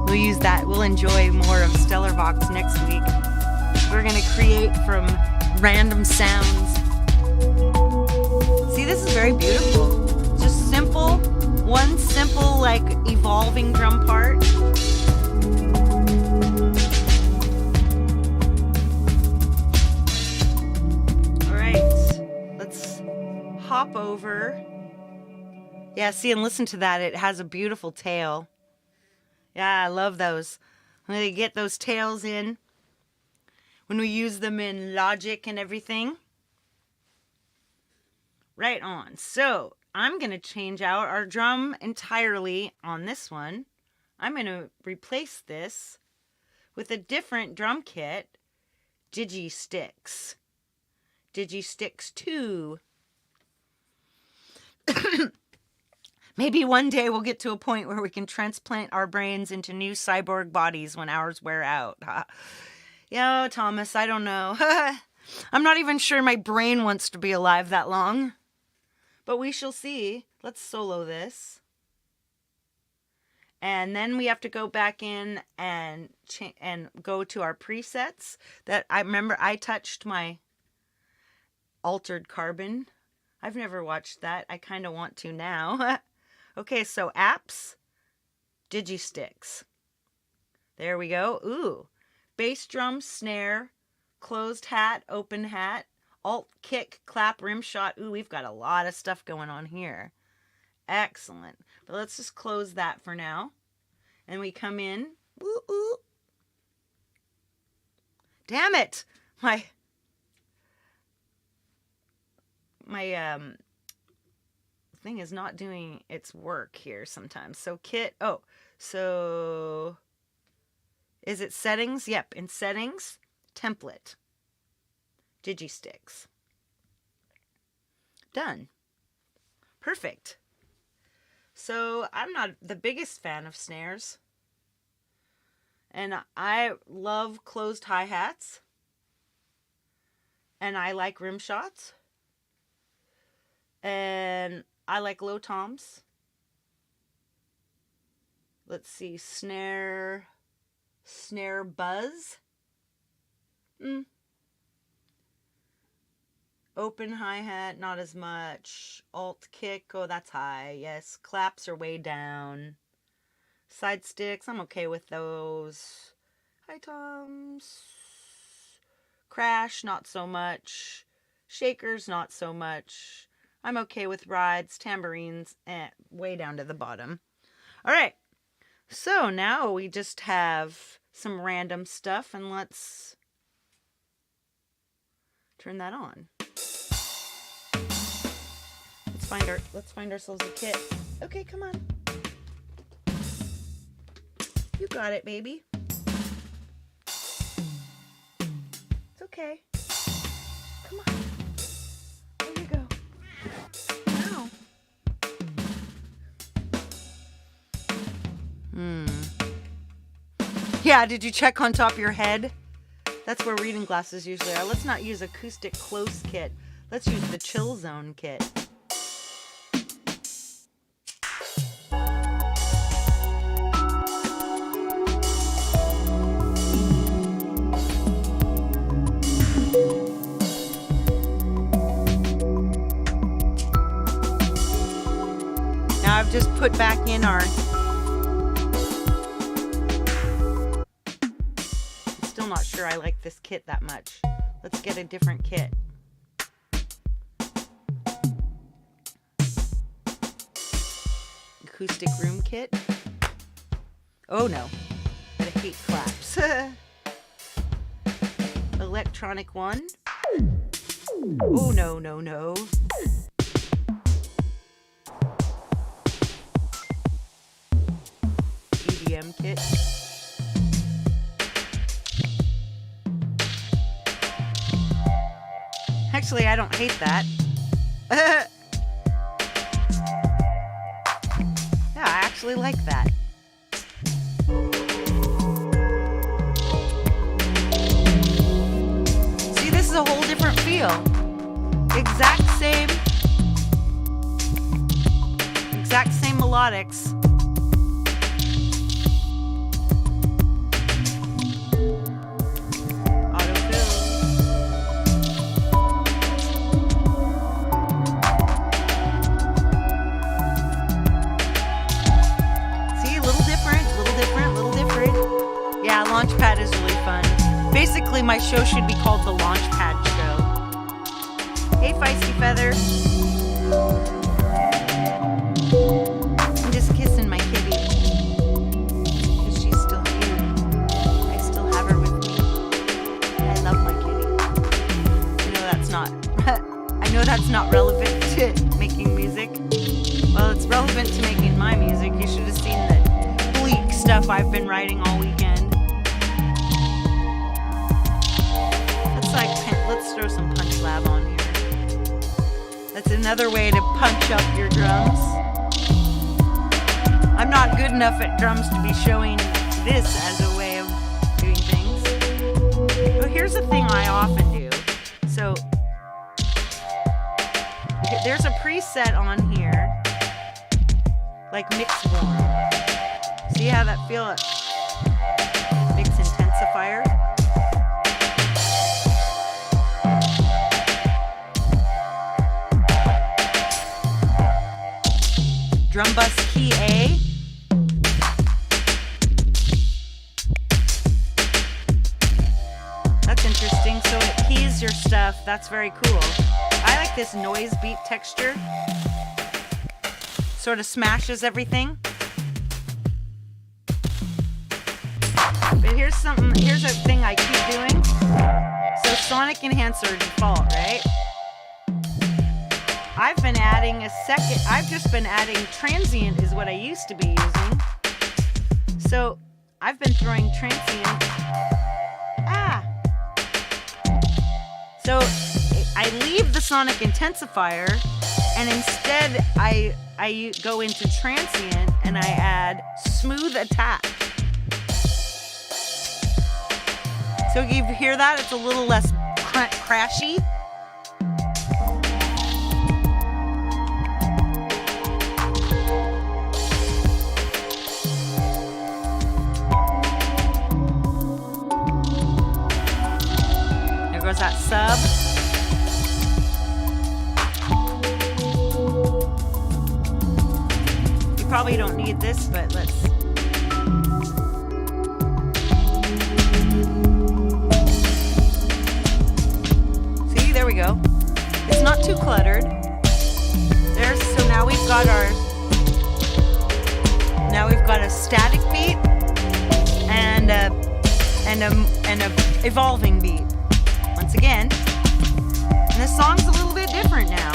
A: We'll use that. We'll enjoy more of Stellar Vox next week. We're going to create from random sounds. See, this is very beautiful. Just simple, one simple, like, evolving drum part. All right, let's hop over. Yeah, see, and listen to that. It has a beautiful tail. Yeah, I love those. When they get those tails in, when we use them in Logic and everything. Right on. So, I'm going to change out our drum entirely on this one. I'm going to replace this with a different drum kit, Digi-Sticks. Digi-Sticks 2. Maybe one day we'll get to a point where we can transplant our brains into new cyborg bodies when ours wear out. Yeah, Thomas, I don't know. I'm not even sure my brain wants to be alive that long. But we shall see. Let's solo this. And then we have to go back in and go to our presets. That I remember I touched my Altered Carbon. I've never watched that. I kind of want to now. Okay, so apps, Digi-Sticks. There we go. Ooh. Bass drum, snare, closed hat, open hat, alt, kick, clap, rim shot. Ooh, we've got a lot of stuff going on here. Excellent. But let's just close that for now. And we come in. Ooh, ooh. Damn it! My thing is not doing its work here sometimes. So kit, so is it settings? Yep, in settings, template, Digi-Sticks. Done. Perfect. So I'm not the biggest fan of snares. And I love closed hi-hats. And I like rim shots. And I like low toms. Let's see, snare buzz. Open hi-hat, not as much. Alt kick, oh, that's high. Yes, claps are way down. Side sticks, I'm okay with those. High toms. Crash, not so much. Shakers, not so much. I'm okay with rides, tambourines, way down to the bottom. All right, so now we just have some random stuff, and let's turn that on. Let's find ourselves a kit. Okay, come on. You got it, baby. It's okay. Come on. Yeah, did you check on top of your head? That's where reading glasses usually are. Let's not use acoustic close kit. Let's use the chill zone kit. Now I've just put back in our... I'm still not sure I like this kit that much. Let's get a different kit. Acoustic room kit. Oh no, I hate claps. Electronic one. Oh no, no, no. EDM kit. Actually, I don't hate that. Yeah, I actually like that. See, this is a whole different feel. Exact same melodics. Launchpad is really fun. Basically, my show should be called the Launchpad Show. Hey, Feisty Feather. I'm just kissing my kitty. Because she's still here. I still have her with me. I love my kitty. I know that's not relevant to making music. Well, it's relevant to making my music. You should have seen the bleak stuff I've been writing all weekend. Let's throw some Punch Lab on here. That's another way to punch up your drums. I'm not good enough at drums to be showing this as a way of doing things. But here's the thing I often do. So there's a preset on here, like mix warm. See how that feels? Mix intensifier. Drum bus key A. That's interesting. So it keys your stuff. That's very cool. I like this noise beat texture. Sort of smashes everything. But here's a thing I keep doing. So sonic enhancer default, right? I've been adding I've just been adding transient is what I used to be using. So I've been throwing transient. So I leave the sonic intensifier and instead I go into transient and I add smooth attack. So you hear that? It's a little less crashy. That sub. You probably don't need this, but let's. See, there we go. It's not too cluttered. So now we've got a static beat and a evolving beat. Once again, and this song's a little bit different now.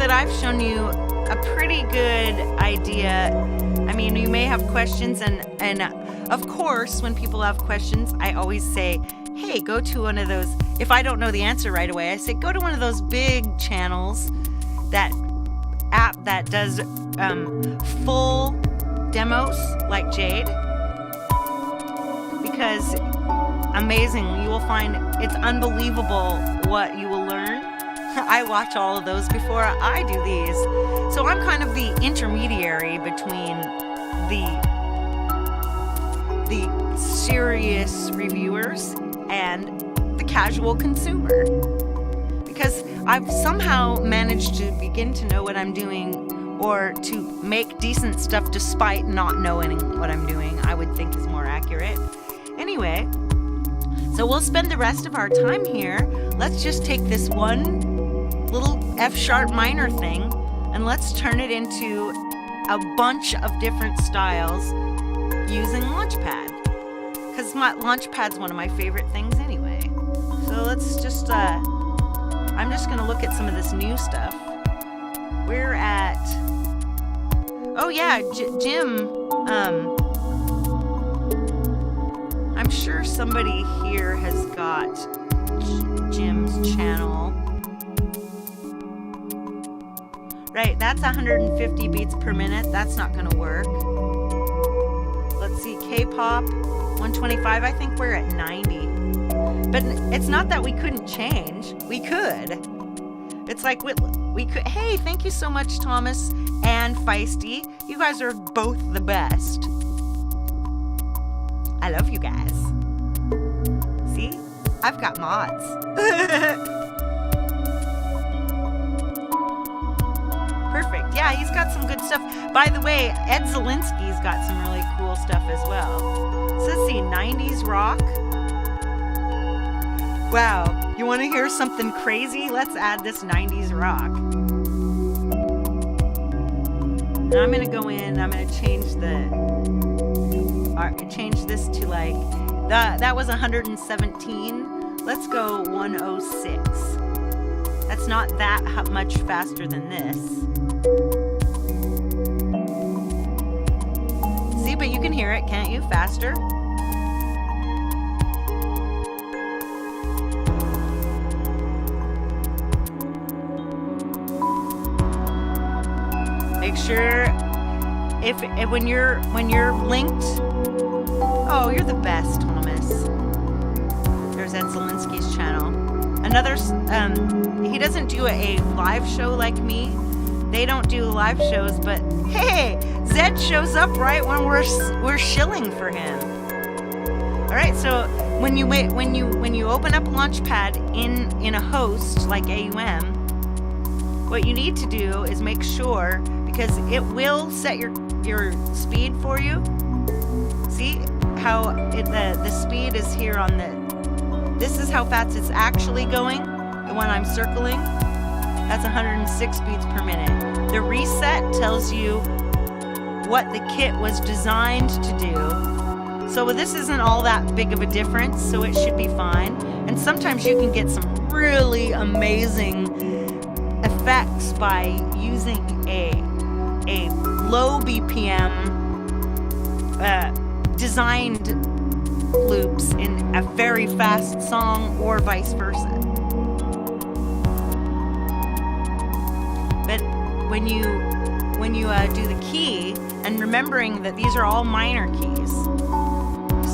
A: that I've shown you a pretty good idea. I mean, you may have questions, and of course, when people have questions, I always say, hey, go to one of those. If I don't know the answer right away, I say, go to one of those big channels, that app that does full demos like Jade, because amazing, you will find it's unbelievable what you will learn. I watch all of those before I do these, so I'm kind of the intermediary between the serious reviewers and the casual consumer, because I've somehow managed to begin to know what I'm doing, or to make decent stuff despite not knowing what I'm doing, I would think is more accurate. Anyway, so we'll spend the rest of our time here. Let's just take this one little F-sharp minor thing and let's turn it into a bunch of different styles using Launchpad, because Launchpad's one of my favorite things anyway. So let's just I'm just gonna look at some of this new stuff. We're at, oh yeah, Jim, I'm sure somebody here has got Jim's channel. Right, that's 150 beats per minute. That's not gonna work. Let's see, K-pop, 125. I think we're at 90. But it's not that we couldn't change. We could. It's like we could. Hey, thank you so much, Thomas and Feisty. You guys are both the best. I love you guys. See? I've got mods. Perfect. Yeah, he's got some good stuff. By the way, Ed Zielinski's got some really cool stuff as well. So let's see, 90s rock. Wow, you want to hear something crazy? Let's add this 90s rock. And I'm gonna go in, I'm gonna change this to like, that was 117. Let's go 106. That's not that much faster than this. See, but you can hear it, can't you? Faster. Make sure if when you're linked. Oh, you're the best, Thomas. There's Ed Zielinski's channel. Another, he doesn't do a live show like me. They don't do live shows, but hey, Zed shows up right when we're shilling for him. All right, so when you open up Launchpad in a host like AUM, what you need to do is make sure, because it will set your speed for you. See how the speed is here on this is how fast it's actually going. The one I'm circling, that's 106 beats per minute. The reset tells you what the kit was designed to do. So this isn't all that big of a difference, so it should be fine. And sometimes you can get some really amazing effects by using a low BPM designed loops in a very fast song, or vice versa. But when you do the key, and remembering that these are all minor keys,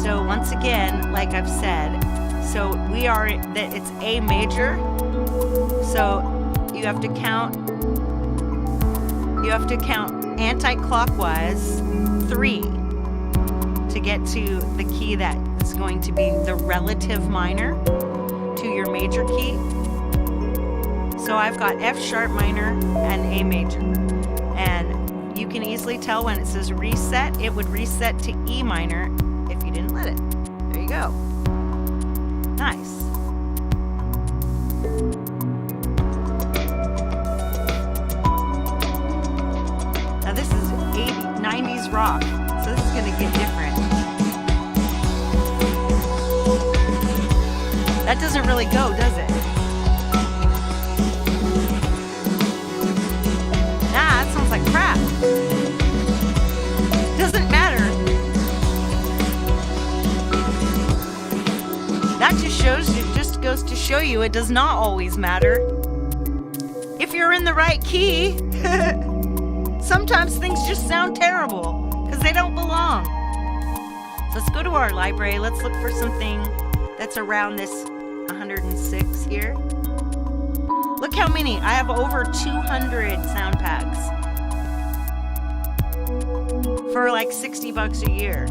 A: so once again, like I've said, so it's A major, so you have to count anti-clockwise 3 to get to the key that is going to be the relative minor to your major key. So I've got F sharp minor and A major. And you can easily tell when it says reset, it would reset to E minor if you didn't let it. There you go. Nice. Now this is 90s rock, so this is going to get different. That doesn't really go, does it? show you it does not always matter. If you're in the right key, sometimes things just sound terrible because they don't belong. So let's go to our library. Let's look for something that's around this 106 here. Look how many. I have over 200 sound packs for like $60 a year.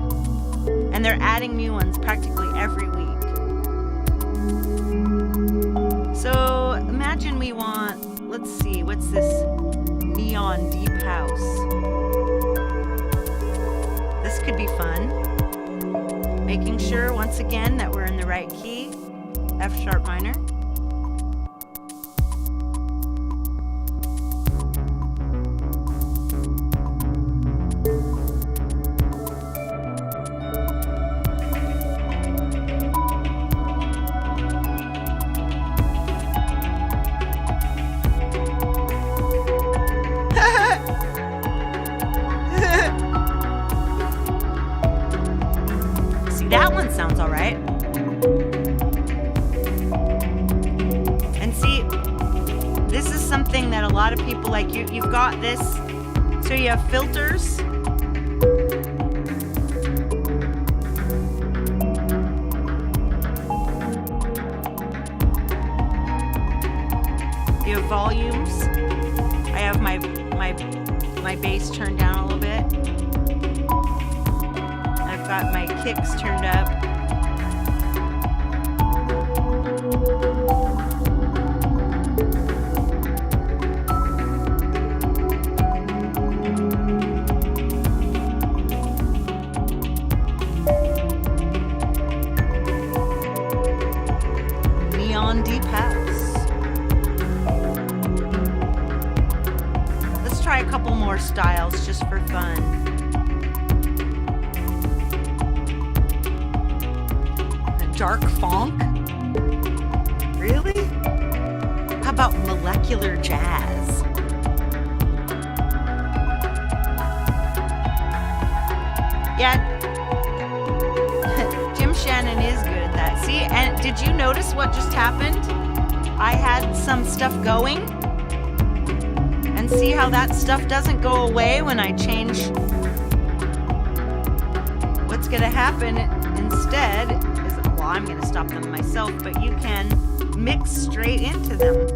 A: And they're adding new ones practically every week. So imagine we want, let's see, what's this neon deep house? This could be fun. Making sure once again that we're in the right key, F sharp minor. That one sounds all right. And see, this is something that a lot of people like. You've got this, so you have filters. You have volumes. I have my bass turned down a little bit. Got my kicks turned up. Neon deep house. Let's try a couple more styles just for fun. Dark funk? Really? How about molecular jazz? Yeah, Jim Shannon is good at that. See, and did you notice what just happened? I had some stuff going, and see how that stuff doesn't go away when I change. What's gonna happen instead is, well, I'm going to stop them myself, but you can mix straight into them.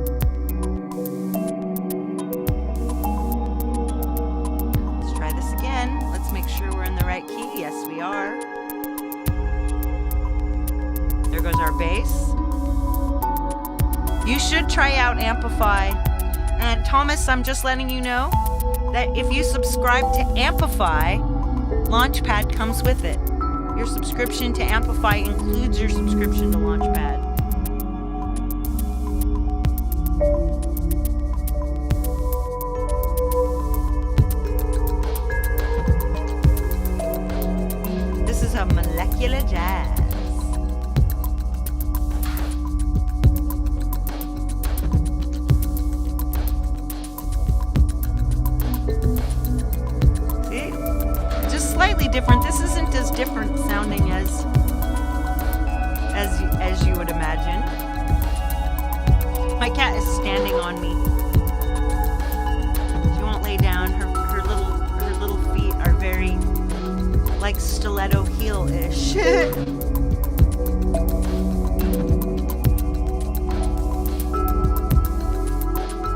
A: Let's try this again. Let's make sure we're in the right key. Yes, we are. There goes our bass. You should try out Amplify. And Thomas, I'm just letting you know that if you subscribe to Amplify, Launchpad comes with it. Your subscription to Amplify includes your subscription to Launchpad. This is a molecular jazz. Slightly different. This isn't as different sounding as you would imagine. My cat is standing on me. She won't lay down. Her little feet are very like stiletto heel-ish.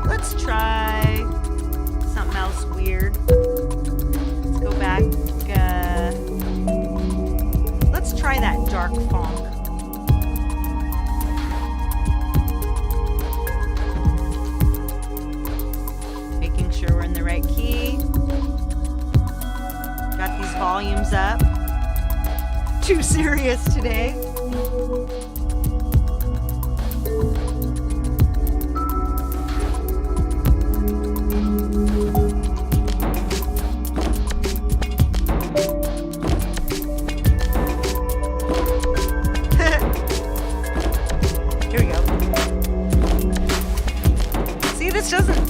A: Let's try something else weird. Let's go back. Let's try that dark funk. Making sure we're in the right key. Got these volumes up. Too serious today. This doesn't.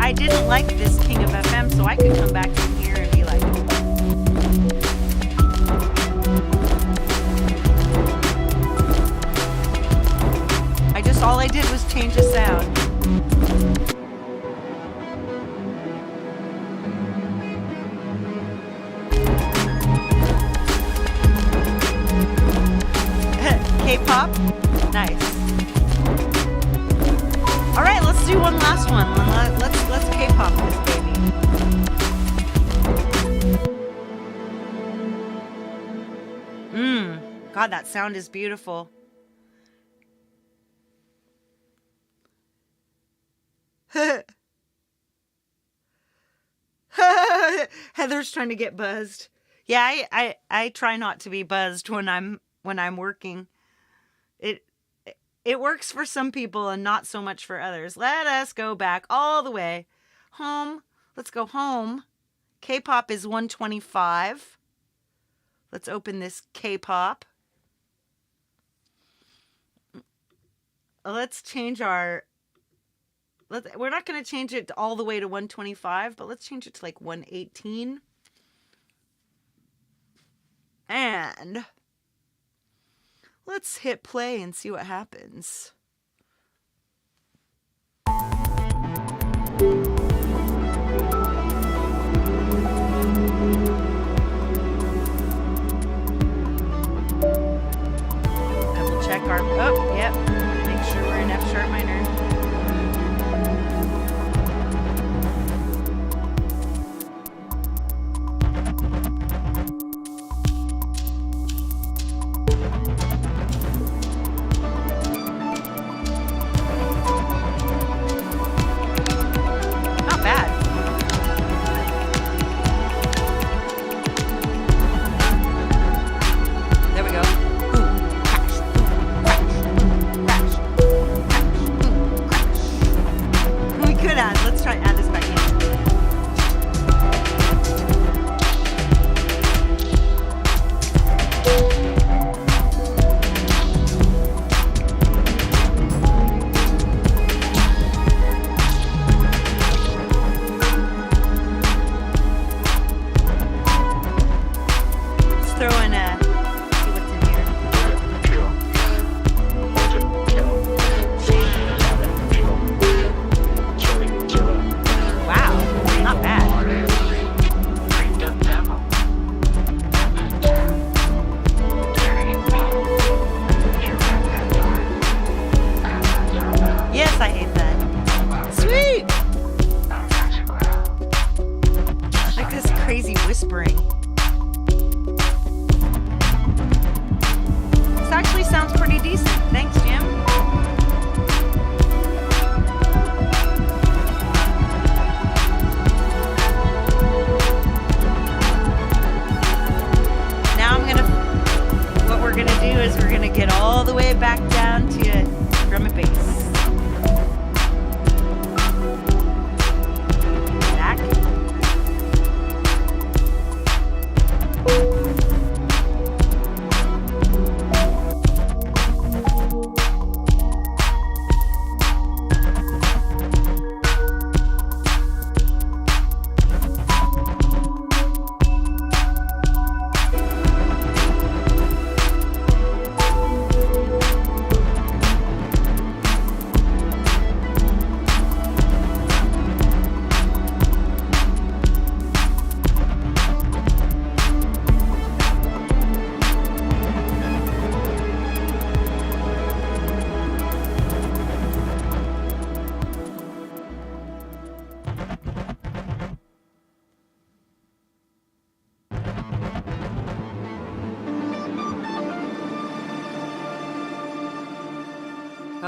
A: I didn't like this King of FM, so I could come back in here and be like, all I did was change the sound. K-pop? Nice. All right, let's do one last one. Let's K-pop this baby. God, that sound is beautiful. Heather's trying to get buzzed. Yeah, I try not to be buzzed when I'm working. It works for some people and not so much for others. Let us go back all the way. Home. Let's go home. K-pop is 125. Let's open this K-pop. Let's change our... We're not going to change it all the way to 125, but let's change it to like 118. And let's hit play and see what happens. And we'll check our... Oh, yep. Make sure we're in F sharp minor.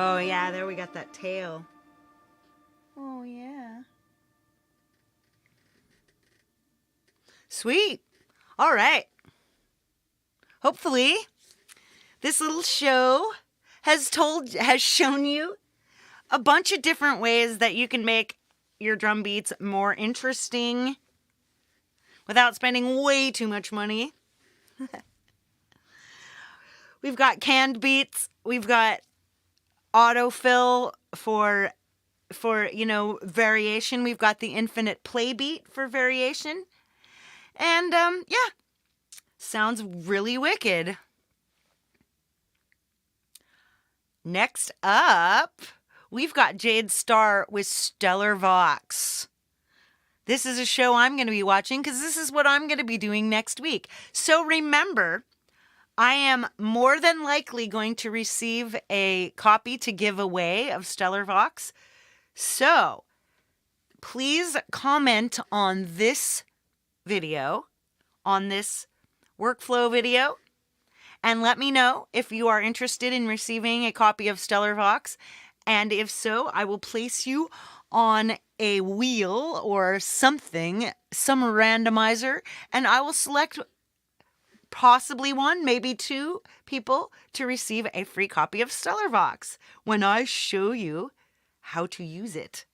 A: Oh, yeah, there we got that tail. Oh, yeah. Sweet. All right. Hopefully, this little show has shown you a bunch of different ways that you can make your drum beats more interesting without spending way too much money. We've got canned beats. We've got autofill for variation. We've got the Infinite Playbeat for variation. And yeah, sounds really wicked. Next up, we've got Jade Starr with Stellar Vox. This is a show I'm going to be watching because this is what I'm going to be doing next week. So remember, I am more than likely going to receive a copy to give away of Stellar Vox. So please comment on this video, on this workflow video, and let me know if you are interested in receiving a copy of Stellar Vox. And if so, I will place you on a wheel or something, some randomizer, and I will select possibly one, maybe two people to receive a free copy of Stellar Vox when I show you how to use it.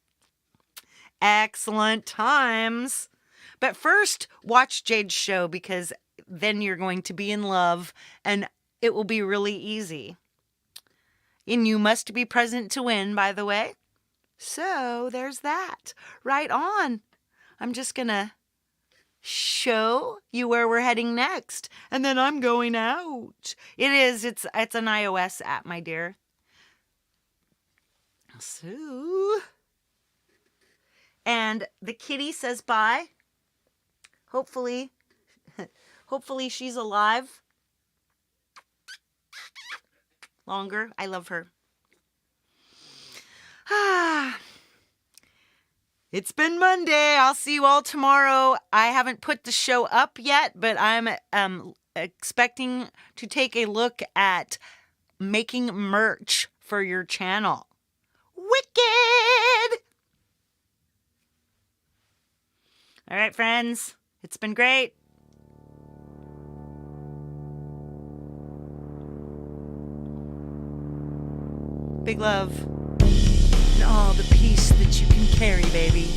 A: Excellent times. But first, watch Jade's show because then you're going to be in love and it will be really easy. And you must be present to win, by the way. So there's that. Right on. I'm just going to show you where we're heading next. And then I'm going out. It's an iOS app, my dear. So, and the kitty says bye. Hopefully she's alive longer. I love her. It's been Monday. I'll see you all tomorrow. I haven't put the show up yet, but I'm expecting to take a look at making merch for your channel. Wicked! All right, friends. It's been great. Big love. And all the peace that you can carry, baby.